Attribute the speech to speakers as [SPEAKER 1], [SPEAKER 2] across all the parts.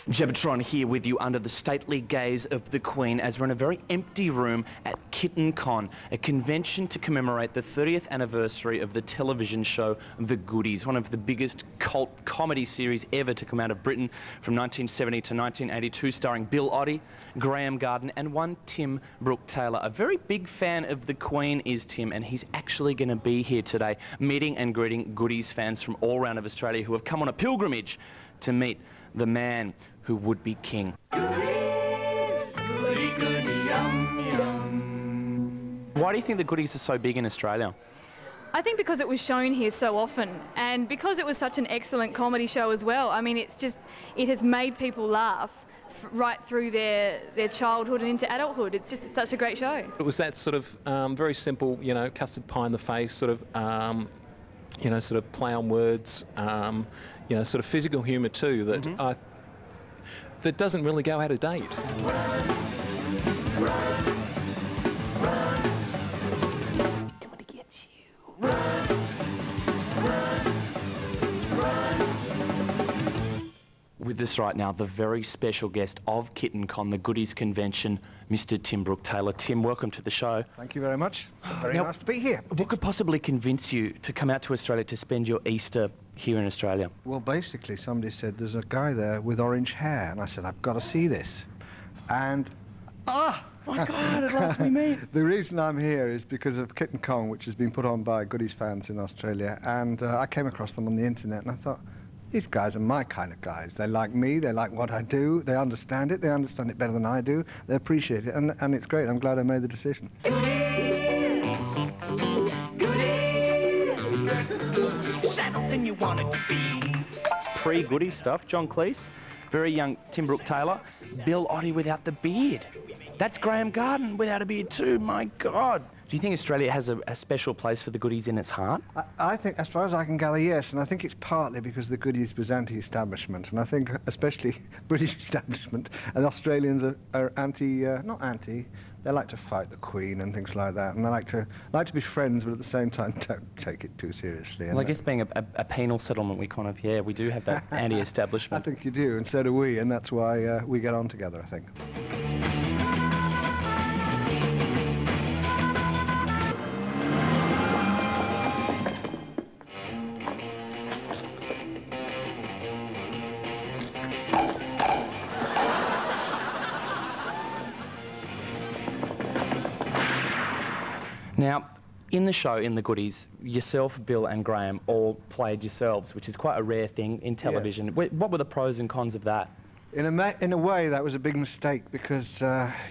[SPEAKER 1] Jebitron here with you under the stately gaze of the Queen as we're in a very empty room at Kitten Kon, a convention to commemorate the 30th anniversary of the television show The Goodies, one of the biggest cult comedy series ever to come out of Britain from 1970 to 1982, starring Bill Graeme and one Tim Brooke-Taylor. A very big fan of the Queen is Tim, and he's actually going to be here today meeting and greeting Goodies fans from all around of Australia who have come on a pilgrimage to meet the man who would be king.
[SPEAKER 2] Goodies, goody, goody, yum, yum.
[SPEAKER 1] Why do you think the Goodies are so big in Australia?
[SPEAKER 3] I think because it was shown here so often, and because it was such an excellent comedy show as well. I mean, it has made people laugh right through their childhood and into adulthood. It's just such a great show.
[SPEAKER 4] It was that sort of very simple, you know, custard pie in the face, sort of, you know, sort of play on words, you know, sort of physical humour too, that that doesn't really go out of date.
[SPEAKER 1] With us right now, the very special guest of Kitten Kon, the Goodies convention, Mr. Tim Brooke-Taylor. Tim, welcome to the show.
[SPEAKER 5] Thank you very much. Very nice to be here.
[SPEAKER 1] What could possibly convince you to come out to Australia to spend your Easter here in Australia?
[SPEAKER 5] Well, basically, somebody said there's a guy there with orange hair, and I said, I've got to see this. And,
[SPEAKER 1] my God, at last we meet.
[SPEAKER 5] The reason I'm here is because of Kitten Kon, which has been put on by Goodies fans in Australia, and I came across them on the internet, and I thought, these guys are my kind of guys. They like me, they like what I do, they understand it better than I do, they appreciate it, and it's great. I'm glad I made the decision.
[SPEAKER 2] Something you wanted to be.
[SPEAKER 1] Pre-Goodies stuff, John Cleese, very young Tim Brooke-Taylor, Bill without the beard. That's Graham Garden without a beard too, my God. Do you think Australia has a special place for the Goodies in its heart?
[SPEAKER 5] I think, as far as I can gather, yes, and I think it's partly because the Goodies was anti-establishment, and I think especially British establishment, and Australians are not anti, they like to fight the Queen and things like that, and they like to be friends, but at the same time don't take it too seriously.
[SPEAKER 1] Well, I guess being a penal settlement, we kind of, we do have that anti-establishment.
[SPEAKER 5] I think you do, and so do we, and that's why we get on together, I think.
[SPEAKER 1] Now, in the show, in the Goodies, yourself, Bill and Graeme all played yourselves, which is quite a rare thing in television. Yes. What were the pros and cons of that?
[SPEAKER 5] In a way, that was a big mistake because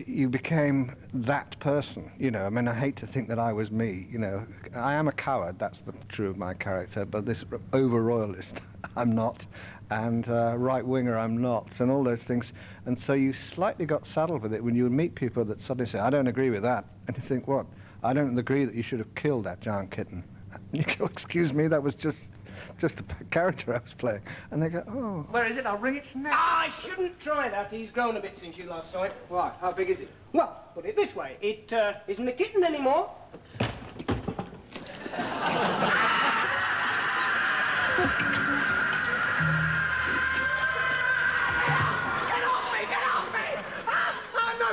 [SPEAKER 5] you became that person, you know. I mean, I hate to think that I was me, you know. I am a coward, that's true of my character, but this over-royalist, I'm not, and right-winger, I'm not, and all those things. And so you slightly got saddled with it when you would meet people that suddenly say, I don't agree with that. And you think, what? I don't agree that you should have killed that giant kitten. And you go, excuse me, that was just a character I was playing. And they go, oh.
[SPEAKER 6] Where is it? I'll ring it now. I shouldn't try that. He's grown a bit since you last saw it. Why? How big is it? Well, put it this way. It isn't a kitten anymore.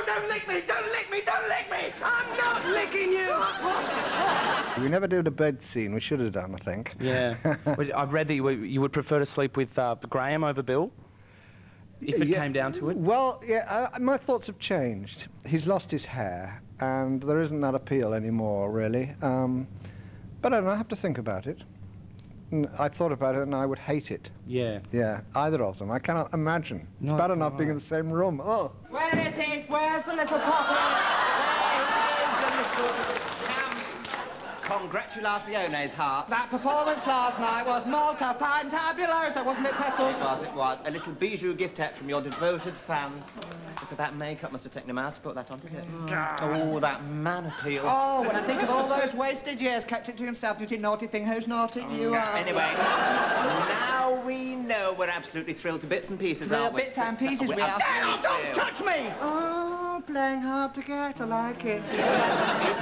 [SPEAKER 6] Don't lick me! Don't lick me! Don't lick me! I'm not licking you!
[SPEAKER 5] We never did a bed scene. We should have done, I think.
[SPEAKER 1] Yeah. I've read that you would prefer to sleep with Graeme over Bill, if it came down to it.
[SPEAKER 5] Well, yeah, my thoughts have changed. He's lost his hair, and there isn't that appeal anymore, really. But I don't know, I have to think about it. I thought about it, and I would hate it.
[SPEAKER 1] Yeah.
[SPEAKER 5] Yeah, either of them. I cannot imagine.
[SPEAKER 1] No,
[SPEAKER 5] it's bad enough being in the same room. Oh.
[SPEAKER 6] Where is it? Where's the little pocket? Congratulations, Heart. That performance last night was molto fantabuloso, wasn't it, Petal? It was, it was. A little bijou gift from your devoted fans. Look at that makeup. Must have taken him hours to put that on, didn't it? Oh, that man appeal. Oh, when I think of all those wasted years, kept it to himself, you naughty thing. Who's naughty? You are. Anyway, now we know we're absolutely thrilled to bits and pieces, aren't we? Bits and pieces, we are. Don't touch me! Oh, playing hard to get, I like it.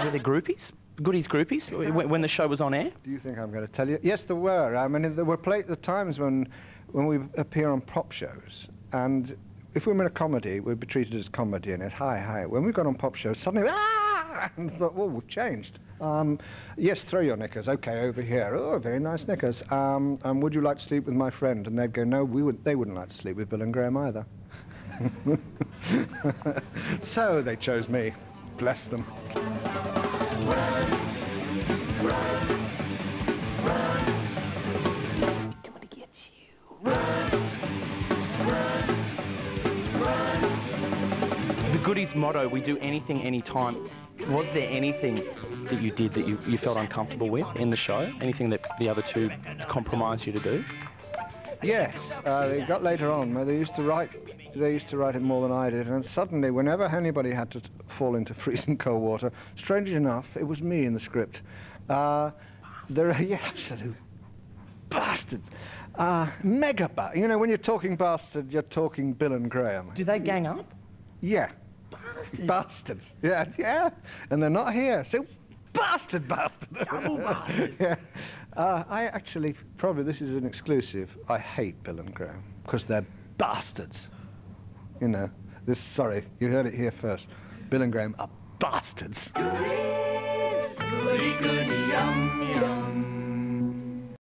[SPEAKER 1] Were they groupies? Goodies groupies when the show was on air?
[SPEAKER 5] Do you think I'm going to tell you? Yes, there were. I mean, there were times when we appear on prop shows, and if we were in a comedy, we'd be treated as comedy, and it's hi. When we got on pop shows, suddenly, and I thought, well, we've changed. Yes, throw your knickers. Okay, over here. Oh, very nice knickers. Would you like to sleep with my friend? And they'd go, no, they wouldn't like to sleep with Bill and Graeme either. So they chose me. Bless them.
[SPEAKER 1] The Goodies motto, we do anything, anytime. Was there anything that you did that you felt uncomfortable with in the show? Anything that the other two compromised you to do?
[SPEAKER 5] Yes, they got later on where they used to write it more than I did, and suddenly, whenever anybody had to fall into freezing cold water, strangely enough, it was me in the script. There are, yeah, absolute bastards. Mega you know, when you're talking bastard, you're talking Bill and Graeme.
[SPEAKER 1] Do they gang up?
[SPEAKER 5] Yeah. Bastards. Yeah. And they're not here. So, bastard.
[SPEAKER 1] Double bastard.
[SPEAKER 5] Yeah. I actually, probably this is an exclusive, I hate Bill and Graeme because they're bastards. You know, sorry, you heard it here first. Bill and Graeme are bastards.
[SPEAKER 2] Goody, goody, yum, yum.